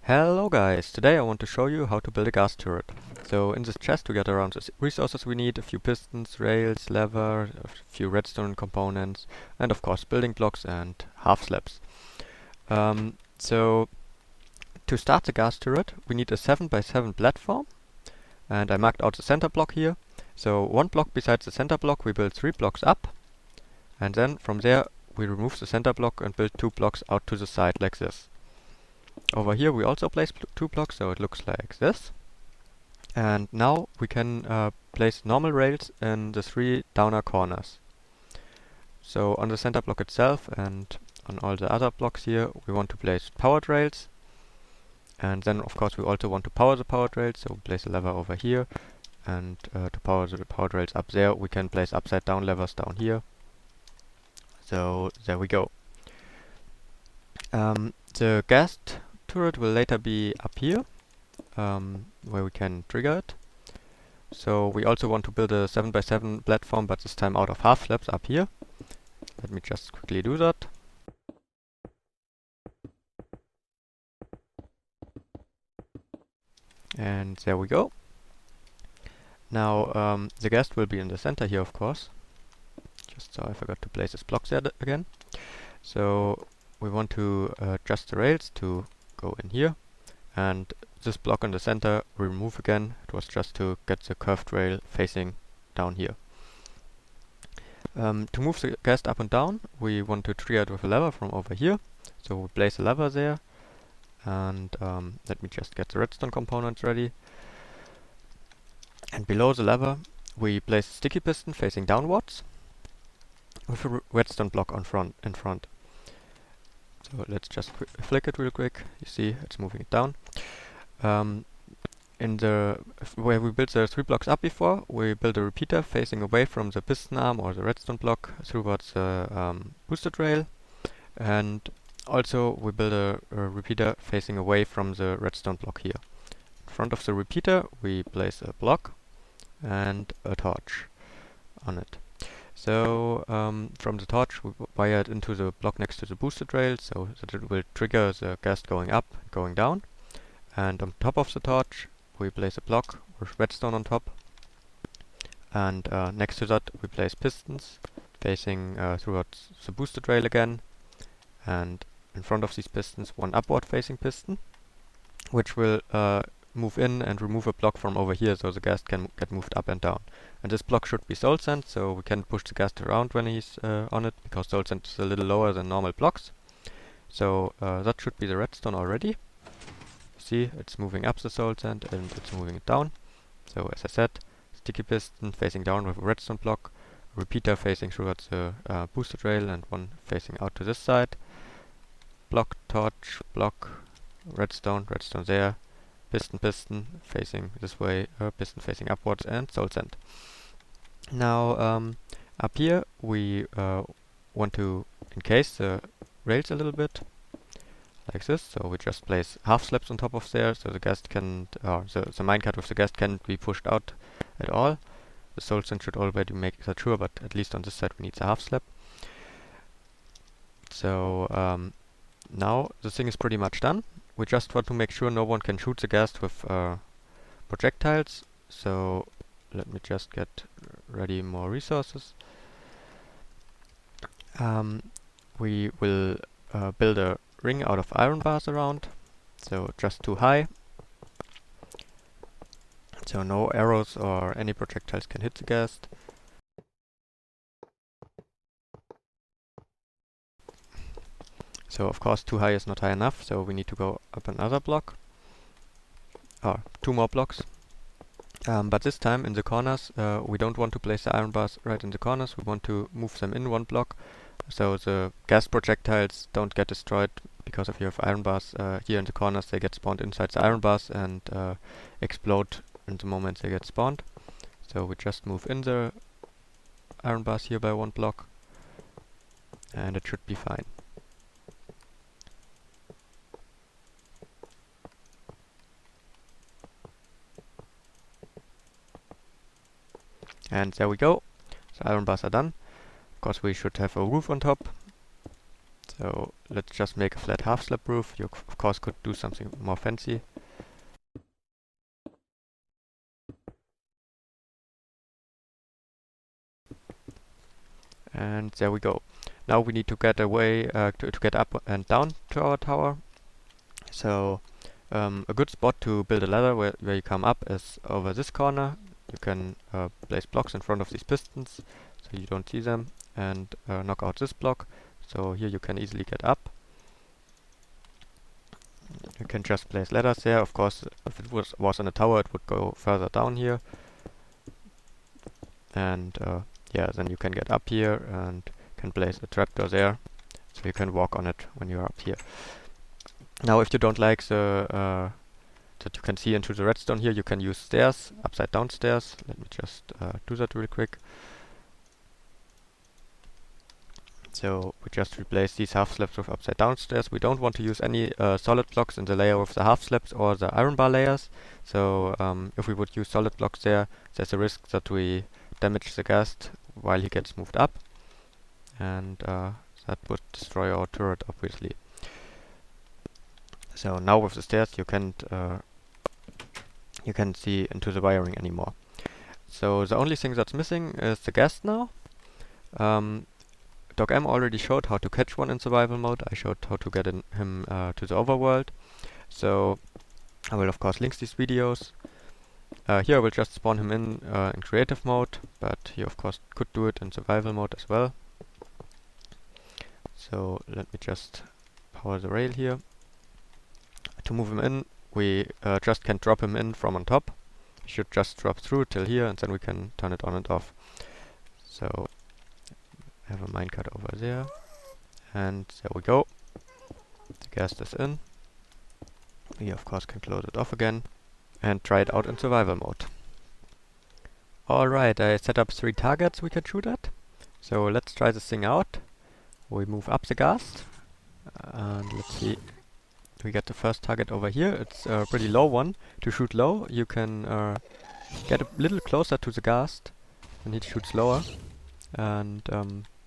Hello guys, today I want to show you how to build a gas turret. So in this chest we got around the resources we need, a few pistons, rails, lever, a few redstone components, and of course building blocks and half slabs. So to start the gas turret we need a 7x7 platform, and I marked out the center block here. So one block besides the center block we build 3 blocks up, and then from there we remove the center block and build 2 blocks out to the side like this. Over here we also place 2 blocks, so it looks like this. And now we can place normal rails in the 3 downer corners. So on the center block itself and on all the other blocks here we want to place powered rails. And then of course we also want to power the powered rails, so we place a lever over here. And to power the powered rails up there we can place upside down levers down here. So there we go. The Ghast turret will later be up here, where we can trigger it. So we also want to build a 7x7 platform, but this time out of half slabs up here. Let me just quickly do that. And there we go. Now the Ghast will be in the center here, of course. Just so I forgot to place this block there again. So we want to adjust the rails to go in here, and this block in the center we remove again. It was just to get the curved rail facing down here. To move the Ghast up and down we want to trigger it with a lever from over here, so we place a lever there, and let me just get the redstone components ready. And below the lever we place a sticky piston facing downwards with a redstone block in front. So let's just flick it real quick. You see it's moving it down. Where we built the 3 blocks up before, we built a repeater facing away from the piston arm or the redstone block towards the boosted rail, and also we built a repeater facing away from the redstone block here. In front of the repeater we place a block and a torch on it. So from the torch we wire it into the block next to the boosted rail, so that it will trigger the Ghast going up, going down. And on top of the torch we place a block with redstone on top, and next to that we place pistons facing towards the boosted rail again, and in front of these pistons one upward facing piston, which will move in and remove a block from over here, so the Ghast can get moved up and down. And this block should be soul sand, so we can push the Ghast around when he's on it, because soul sand is a little lower than normal blocks. So that should be the redstone already. See, it's moving up the soul sand and it's moving it down. So as I said, sticky piston facing down with a redstone block, repeater facing towards the boosted rail, and one facing out to this side. Block, torch, block, redstone, redstone there. Piston facing this way, piston facing upwards, and soul sand. Now up here we want to encase the rails a little bit, like this. So we just place half slabs on top of there, so the Ghast can, the minecart with the Ghast can't be pushed out at all. The soul sand should already make that sure, but at least on this side we need a half slab. So now the thing is pretty much done. We just want to make sure no one can shoot the Ghast with projectiles. So let me just get ready more resources. We will build a ring out of iron bars around, so just too high, so no arrows or any projectiles can hit the Ghast. So of course too high is not high enough, so we need to go up another block, or 2 more blocks. But this time in the corners we don't want to place the iron bars right in the corners, we want to move them in 1 block, so the Ghast projectiles don't get destroyed, because if you have iron bars here in the corners, they get spawned inside the iron bars and explode in the moment they get spawned. So we just move in the iron bars here by 1 block, and it should be fine. And there we go. The iron bars are done. Of course we should have a roof on top. So let's just make a flat half slab roof. You of course could do something more fancy. And there we go. Now we need to get away to get up and down to our tower. So a good spot to build a ladder where you come up is over this corner. You can place blocks in front of these pistons so you don't see them, and knock out this block. So here you can easily get up. You can just place ladders there. Of course, if it was in a tower, it would go further down here. And yeah, then you can get up here and can place a trapdoor there, so you can walk on it when you're up here. Now, if you don't like the that you can see into the redstone here, you can use stairs, upside down stairs. Let me just do that real quick. So we just replace these half slabs with upside down stairs. We don't want to use any solid blocks in the layer with the half slabs or the iron bar layers. So if we would use solid blocks there, there's a risk that we damage the Ghast while he gets moved up, and that would destroy our turret, obviously. So now with the stairs you can't see into the wiring anymore. So the only thing that's missing is the Ghast now. Docm already showed how to catch one in survival mode. I showed how to get him to the overworld. So I will of course link these videos. Here I will just spawn him in creative mode, but you of course could do it in survival mode as well. So let me just power the rail here. To move him in, we just can drop him in from on top. He should just drop through till here, and then we can turn it on and off. So I have a minecart over there, and there we go. The Ghast is in. We of course can close it off again and try it out in survival mode. Alright, I set up 3 targets we can shoot at. So let's try this thing out. We move up the Ghast, and let's see. We get the first target over here. It's a pretty low one. To shoot low, you can get a little closer to the Ghast, and he shoots lower. And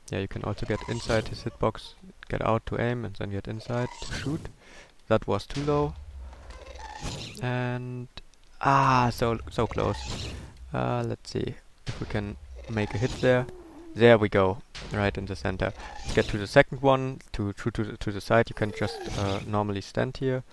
yeah, you can also get inside his hitbox, get out to aim, and then get inside to shoot. That was too low. And so close. Let's see if we can make a hit there. There we go, right in the center. Let's get to the second one. To shoot to the side, you can just normally stand here.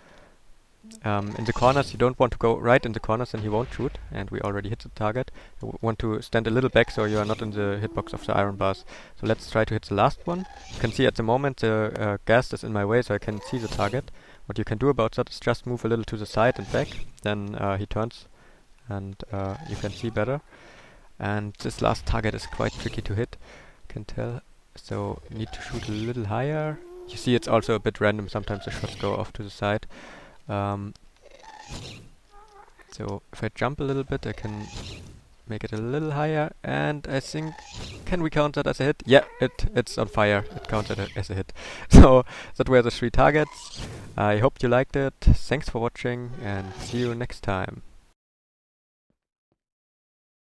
In the corners, you don't want to go right in the corners, and he won't shoot. And we already hit the target. You want to stand a little back so you are not in the hitbox of the iron bars. So let's try to hit the last one. You can see at the moment the Ghast is in my way, so I can see the target. What you can do about that is just move a little to the side and back. Then he turns, and you can see better. And this last target is quite tricky to hit, you can tell. So you need to shoot a little higher. You see it's also a bit random, sometimes the shots go off to the side. So if I jump a little bit, I can make it a little higher, and I think, can we count that as a hit? Yeah, it's on fire. It counts it as a hit. So that were the 3 targets. I hope you liked it. Thanks for watching, and see you next time.